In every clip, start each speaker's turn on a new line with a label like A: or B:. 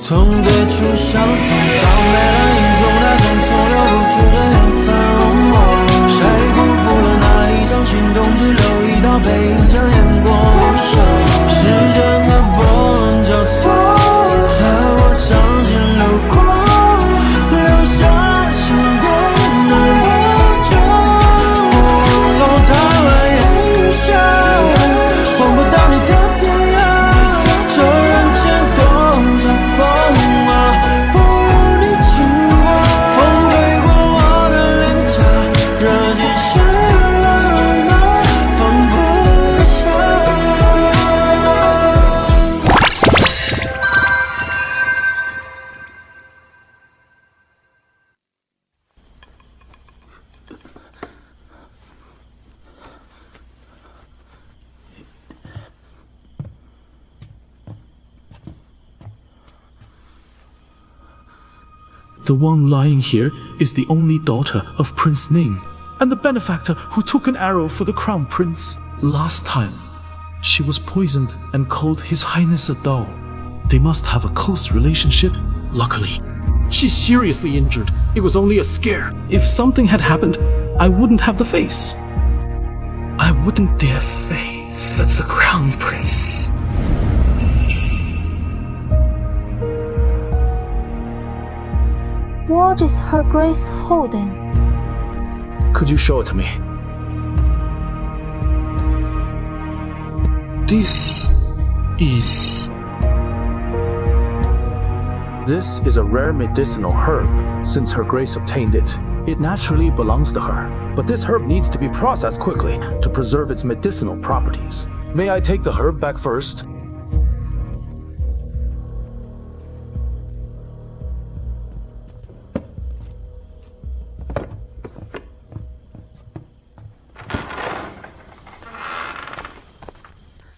A: 从最初相逢到每两影中的匆匆流露出这缘分，谁辜负了那一场心动，只留一道背影将眼过无声，时间和波纹交错，在我掌心流过，留下星光的魔咒，台湾烟霞望不到你的
B: The one lying here is the only daughter of Prince Ning, and the benefactor who took an arrow for the crown prince. Last time, she was poisoned and called His Highness a doll. They must have a close relationship. Luckily, she's seriously injured. It was only a scare. If something had happened, I wouldn't have the face. I wouldn't dare face the crown prince.
C: What is Her Grace holding?
B: Could you show it to me? This is a rare medicinal herb. Since Her Grace obtained it, it naturally belongs to her. But this herb needs to be processed quickly to preserve its medicinal properties. May I take the herb back first?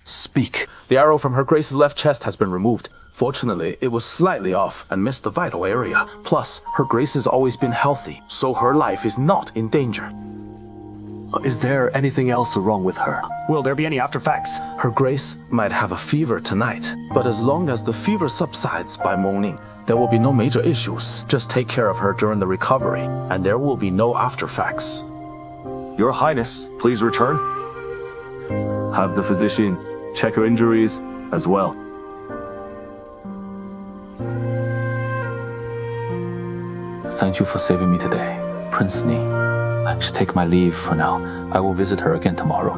B: Speak. The arrow from Her Grace's left chest has been removed. Fortunately, it was slightly off and missed the vital area. Plus, Her Grace has always been healthy, so her life is not in danger. Is there anything else wrong with her? Will there be any after effects? Her Grace might have a fever tonight, but as long as the fever subsides by morning, there will be no major issues. Just take care of her during the recovery, and there will be no after effects.
D: Your Highness, please return. Have the physician check her injuries as well.
E: Thank you for saving me today, Prince Ning. I should take my leave for now. I will visit her again tomorrow.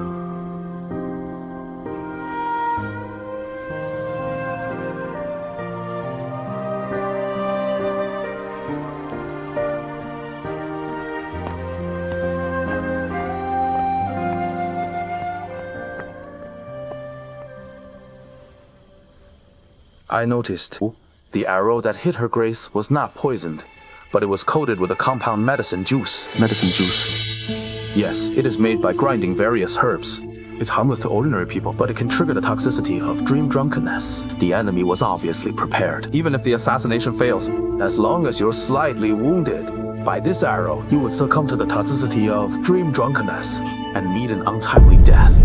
B: I noticed the arrow that hit Her Grace was not poisoned, but it was coated with a compound medicine juice.
E: Medicine juice?
B: Yes, it is made by grinding various herbs. It's harmless to ordinary people, but it can trigger the toxicity of dream drunkenness. The enemy was obviously prepared. Even if the assassination fails, as long as you're slightly wounded by this arrow, you would succumb to the toxicity of dream drunkenness and meet an untimely death.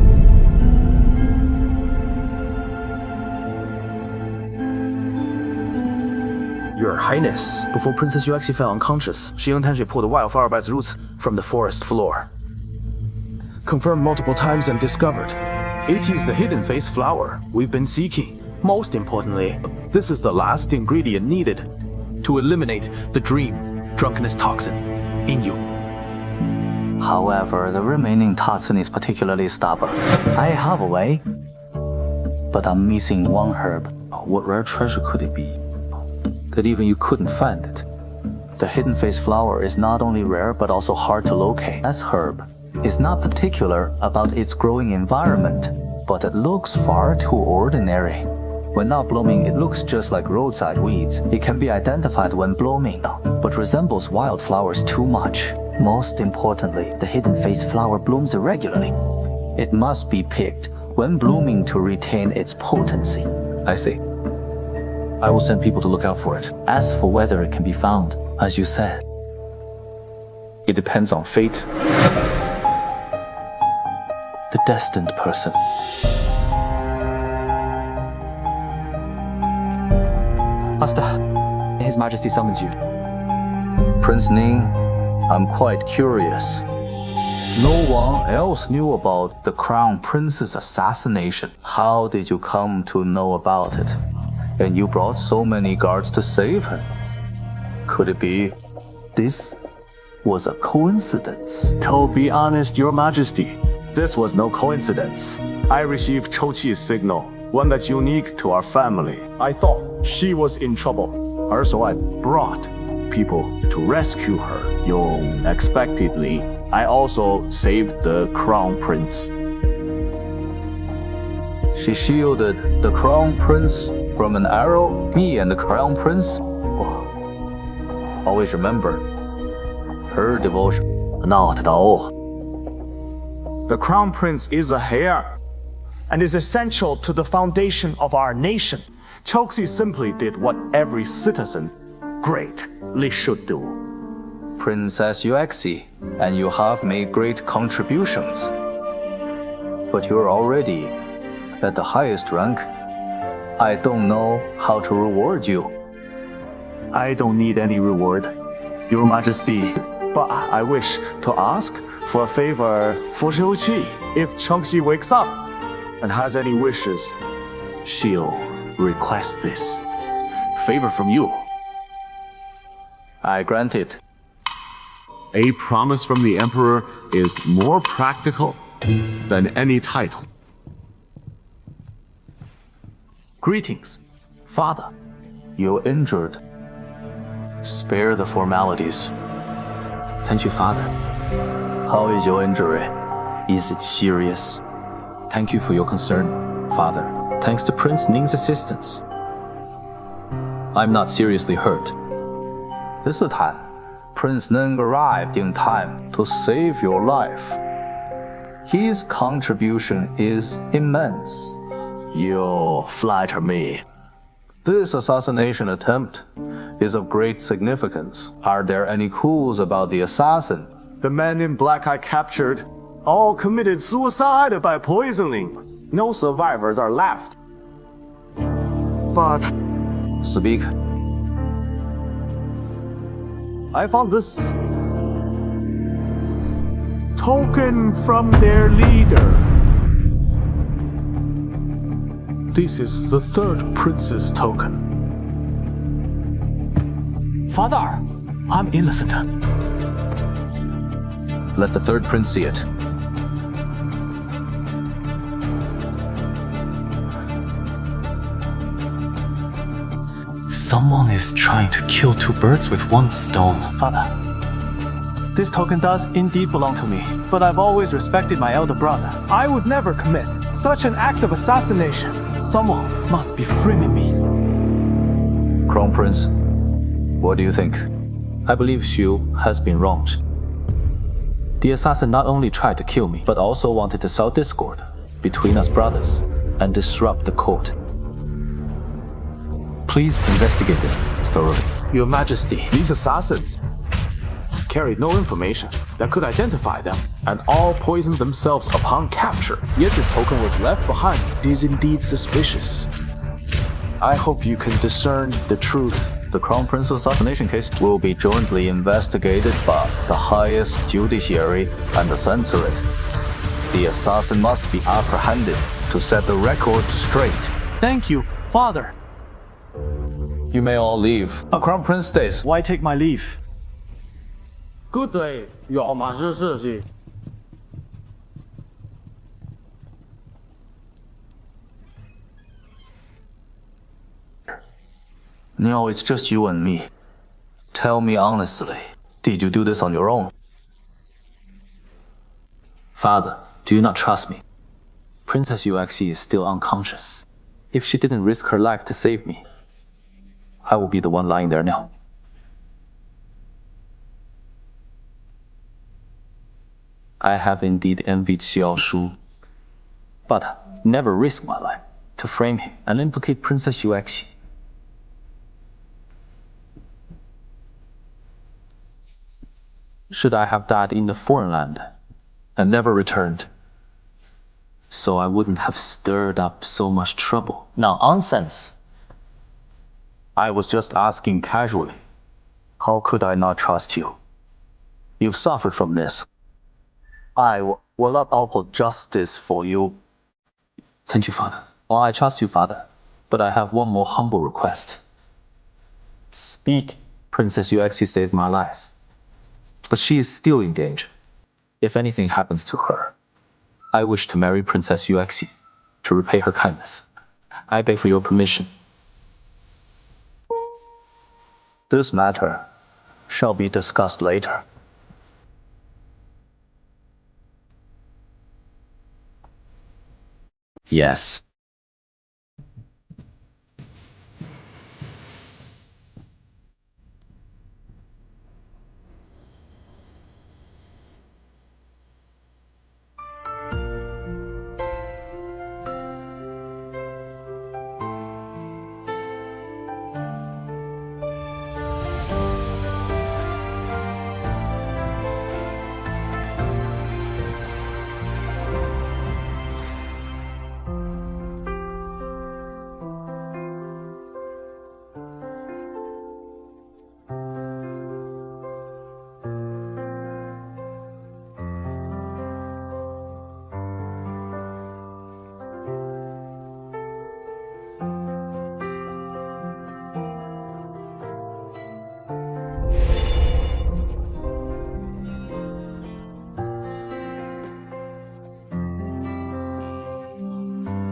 B: Your Highness, before Princess Yue Xi fell unconscious, Xingwei pulled a wildflower by its roots from the forest floor. Confirmed multiple times and discovered. It is the hidden face flower we've been seeking. Most importantly, this is the last ingredient needed to eliminate the dream drunkenness toxin in you.
E: However, the remaining toxin is particularly stubborn. I have a way, but I'm missing one herb. What rare treasure could it be that even you couldn't find it? The hidden face flower is not only rare but also hard to locate. This herb is not particular about its growing environment, but it looks far too ordinary. When not blooming, it looks just like roadside weeds. It can be identified when blooming, but resembles wildflowers too much. Most importantly, the hidden face flower blooms irregularly. It must be picked when blooming to retain its potency.
F: I see. I will send people to look out for it.
E: As for whether it can be found, as you said,
F: it depends on fate.
E: The destined person.
F: Master, His Majesty summons you.
E: Prince Ning, I'm quite curious. No one else knew about the Crown Prince's assassination. How did you come to know about it? And you brought so many guards to save him. Could it be this was a coincidence?
D: To be honest, Your Majesty, this was no coincidence. I received Chuxi's signal, one that's unique to our family. I thought she was in trouble, so I brought people to rescue her. Unexpectedly, I also saved the Crown Prince.
E: She shielded the Crown Prince from an arrow? Me and the Crown Prince? Oh, always remember her devotion. Not at all.
D: The Crown Prince is a heir and is essential to the foundation of our nation. Chuxi simply did what every citizen greatly should do.
E: Princess Yue Xi, and you have made great contributions. But you're already at the highest rank. I don't know how to reward you.
D: I don't need any reward, Your Majesty, but I wish to ask for a favor for Yue Xi. If Chuxi wakes up and has any wishes, she'll request this favor from you.
E: I grant it.
G: A promise from the Emperor is more practical than any title.
E: Greetings, Father. You're injured. Spare the formalities.
F: Thank you, Father.
E: How is your injury? Is it serious?
F: Thank you for your concern, Father. Thanks to Prince Ning's assistance, I'm not seriously hurt.
E: This time, Prince Ning arrived in time to save your life. His contribution is immense. You flatter me. This assassination attempt is of great significance. Are there any clues about the assassin?
D: The men in black I captured all committed suicide by poisoning. No survivors are left. But
E: Speak.
D: I found this token from their leader.
B: This is the third prince's token.
F: Father, I'm innocent.
E: Let the third prince see it.
F: Someone is trying to kill two birds with one stone. Father, this token does indeed belong to me, but I've always respected my elder brother.
H: I would never commit such an act of assassination. Someone must be framing me.
E: Crown Prince, what do you think?
F: I believe Xiu has been wronged. The assassin not only tried to kill me, but also wanted to sow discord between us brothers and disrupt the court. Please investigate this thoroughly.
B: Your Majesty, these assassins carried no information that could identify them, and all poisoned themselves upon capture. Yet this token was left behind. It is indeed suspicious. I hope you can discern the truth.
E: The Crown Prince assassination case will be jointly investigated by the highest judiciary and censor it. The assassin must be apprehended to set the record straight.
H: Thank you, Father.
E: You may all leave. A Crown Prince stays.
H: Why take my leave?
I: Good day, Your Majesty.
E: No, it's just you and me. Tell me honestly, did you do this on your own?
F: Father, do you not trust me? Princess Yue Xi is still unconscious. If she didn't risk her life to save me, I will be the one lying there now. I have indeed envied Xiao Shu, but never risk my life to frame him and implicate Princess Yue Xi. Should I have died in the foreign land and never returned, so I wouldn't have stirred up so much trouble.
E: Now, nonsense. I was just asking casually. How could I not trust you? You've suffered from this. I will not uphold justice for you.
F: Thank you, Father. Well, I trust you, Father. But I have one more humble request.
E: Speak.
F: Princess Yue Xi saved my life. But she is still in danger. If anything happens to her, I wish to marry Princess Yue Xi to repay her kindness. I beg for your permission.
E: This matter shall be discussed later.
J: Yes.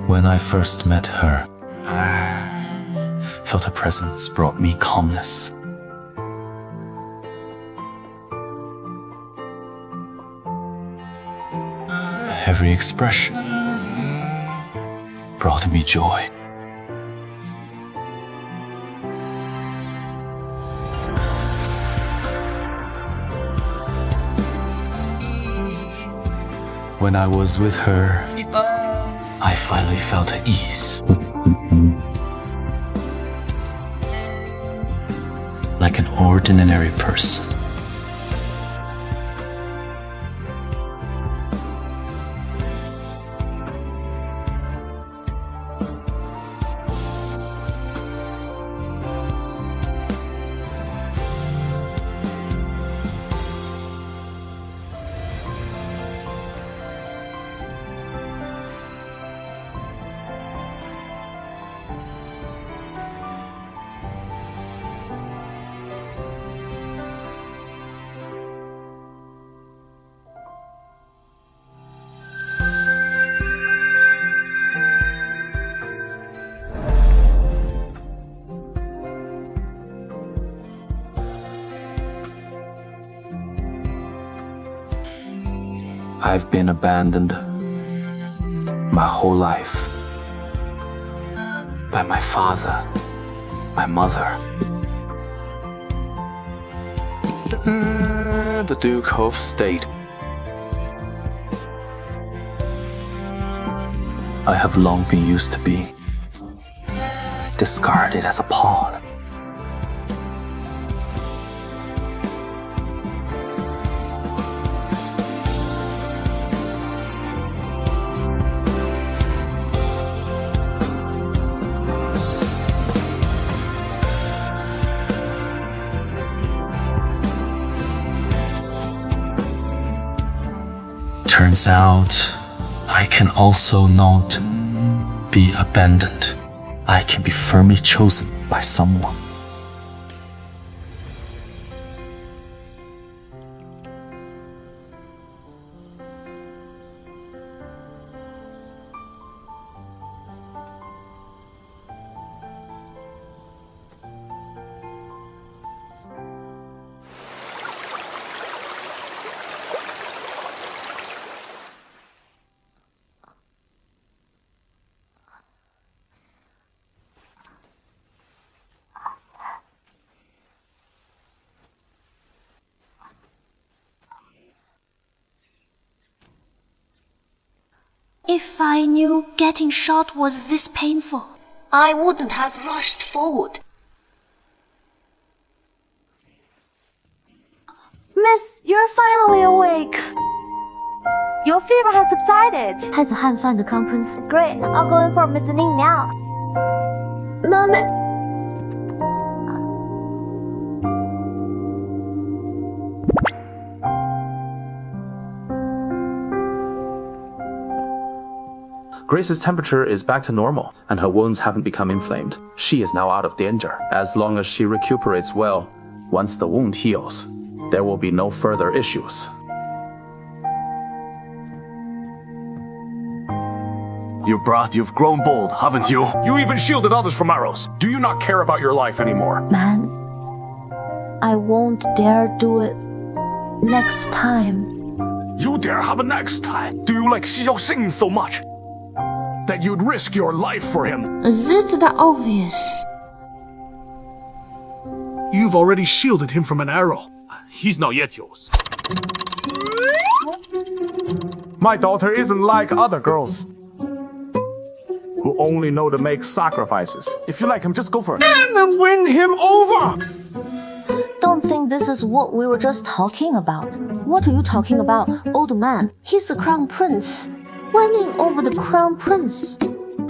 B: When I first met her, I felt her presence brought me calmness. Every expression brought me joy. When I was with her, I finally felt at ease. Like an ordinary person. I've been abandoned my whole life by my father, my mother, the Duke of State. I have long been used to being discarded as a pawn. Turns out, I can also not be abandoned. I can be firmly chosen by someone.
K: If I knew getting shot was this painful, I wouldn't have rushed forward.
C: Miss, you're finally awake. Your fever has subsided. 太子汉饭的 conference. Great, I'll go in for Mr. Ning now. Mom.
F: Grace's temperature is back to normal, and her wounds haven't become inflamed. She is now out of danger. As long as she recuperates well, once the wound heals, there will be no further issues.
D: You brat, you've grown bold, haven't you?
J: You even shielded others from arrows. Do you not care about your life anymore?
C: Man, I won't dare do it next time.
J: You dare have a next time? Do you like Xiao Xinghang so much that you'd risk your life for him?
K: Is it that obvious?
J: You've already shielded him from an arrow. He's not yet yours.
H: My daughter isn't like other girls who only know to make sacrifices. If you like him, just go for it. And then win him over!
C: Don't think this is what we were just talking about. What are you talking about, old man? He's the crown prince. Winning over the crown prince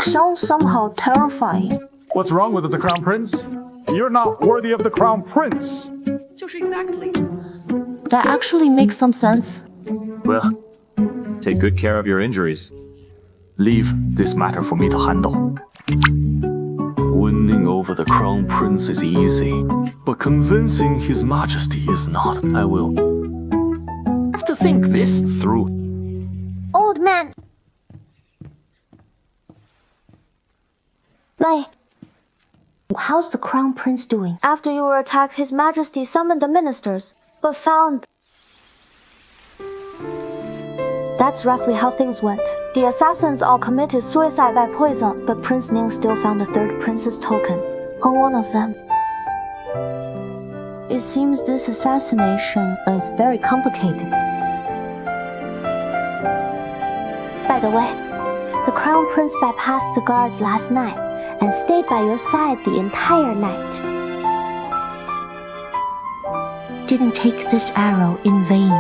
C: sounds somehow terrifying.
H: What's wrong with the crown prince? You're not worthy of the crown prince.
L: Exactly.
C: That actually makes some sense.
D: Well, take good care of your injuries. Leave this matter for me to handle. Winning over the crown prince is easy, but convincing his majesty is not. I will have to think this through.
C: Old man! Lai, how's the crown prince doing? After you were attacked, his majesty summoned the ministers, but found... That's roughly how things went. The assassins all committed suicide by poison, but Prince Ning still found the third prince's token on one of them. It seems this assassination is very complicated. By the way, the crown prince bypassed the guards last night and stayed by your side the entire night. Didn't take this arrow in vain.